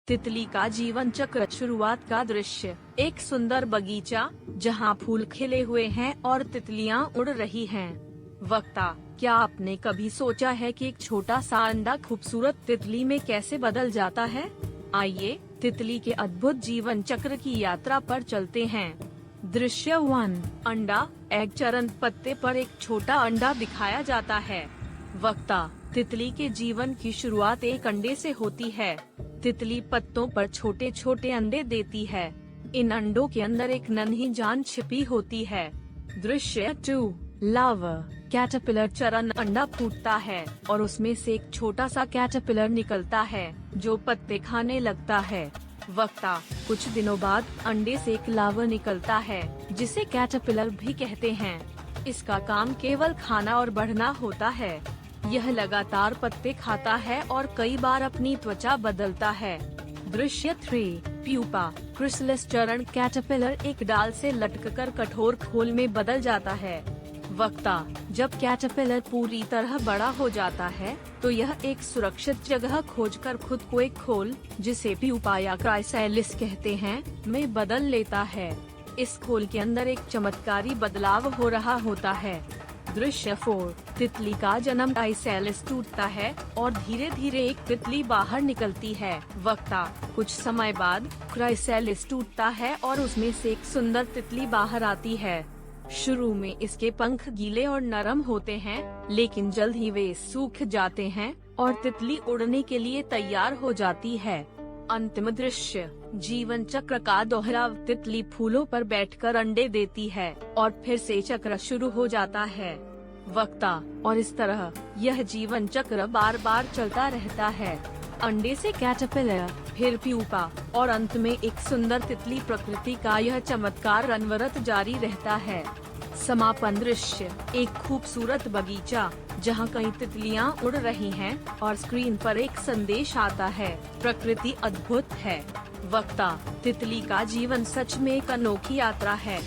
तितली का जीवन चक्र। शुरुआत का दृश्य, एक सुंदर बगीचा जहां फूल खिले हुए हैं और तितलियां उड़ रही हैं। वक्ता, क्या आपने कभी सोचा है कि एक छोटा सा अंडा खूबसूरत तितली में कैसे बदल जाता है? आइए तितली के अद्भुत जीवन चक्र की यात्रा पर चलते हैं। दृश्य 1, अंडा एग। चरण पत्ते पर एक छोटा अंडा दिखाया जाता है। वक्ता, तितली के जीवन की शुरुआत एक अंडे से होती है। तितली पत्तों पर छोटे छोटे अंडे देती है। इन अंडों के अंदर एक नन्ही जान छिपी होती है। दृश्य 2, लार्वा कैटरपिलर। चरण अंडा फूटता है और उसमें से एक छोटा सा कैटरपिलर निकलता है जो पत्ते खाने लगता है। वक्ता, कुछ दिनों बाद अंडे से एक लार्वा निकलता है जिसे कैटरपिलर भी कहते हैं। इसका काम केवल खाना और बढ़ना होता है। यह लगातार पत्ते खाता है और कई बार अपनी त्वचा बदलता है। दृश्य 3, प्यूपा क्रिसलिस। चरण कैटरपिलर एक डाल से लटककर कठोर खोल में बदल जाता है। वक्ता, जब कैटरपिलर पूरी तरह बड़ा हो जाता है तो यह एक सुरक्षित जगह खोजकर खुद को एक खोल, जिसे प्यूपा या क्राइसैलिस कहते हैं, में बदल लेता है। इस खोल के अंदर एक चमत्कारी बदलाव हो रहा होता है। दृश्य 4, तितली का जन्म। क्राइसैलिस टूटता है और धीरे धीरे एक तितली बाहर निकलती है। वक्ता, कुछ समय बाद क्राइसैलिस टूटता है और उसमें से एक सुंदर तितली बाहर आती है। शुरू में इसके पंख गीले और नरम होते हैं, लेकिन जल्द ही वे सूख जाते हैं और तितली उड़ने के लिए तैयार हो जाती है। अंतिम दृश्य, जीवन चक्र का दोहराव। तितली फूलों पर बैठकर अंडे देती है और फिर से चक्र शुरू हो जाता है। वक्ता, और इस तरह यह जीवन चक्र बार बार चलता रहता है। अंडे से कैटरपिलर, फिर प्यूपा और अंत में एक सुंदर तितली। प्रकृति का यह चमत्कार अनवरत जारी रहता है। समापन दृश्य, एक खूबसूरत बगीचा जहां कई तितलियां उड़ रही हैं और स्क्रीन पर एक संदेश आता है, प्रकृति अद्भुत है। वक्ता, तितली का जीवन सच में एक अनोखी यात्रा है।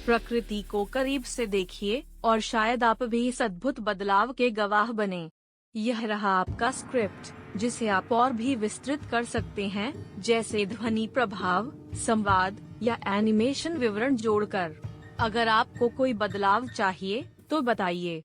प्रकृति को करीब से देखिए और शायद आप भी इस अद्भुत बदलाव के गवाह बने। यह रहा आपका स्क्रिप्ट, जिसे आप और भी विस्तृत कर सकते हैं, जैसे ध्वनि प्रभाव, संवाद या एनिमेशन विवरण जोड़कर। अगर आपको कोई बदलाव चाहिए तो बताइए।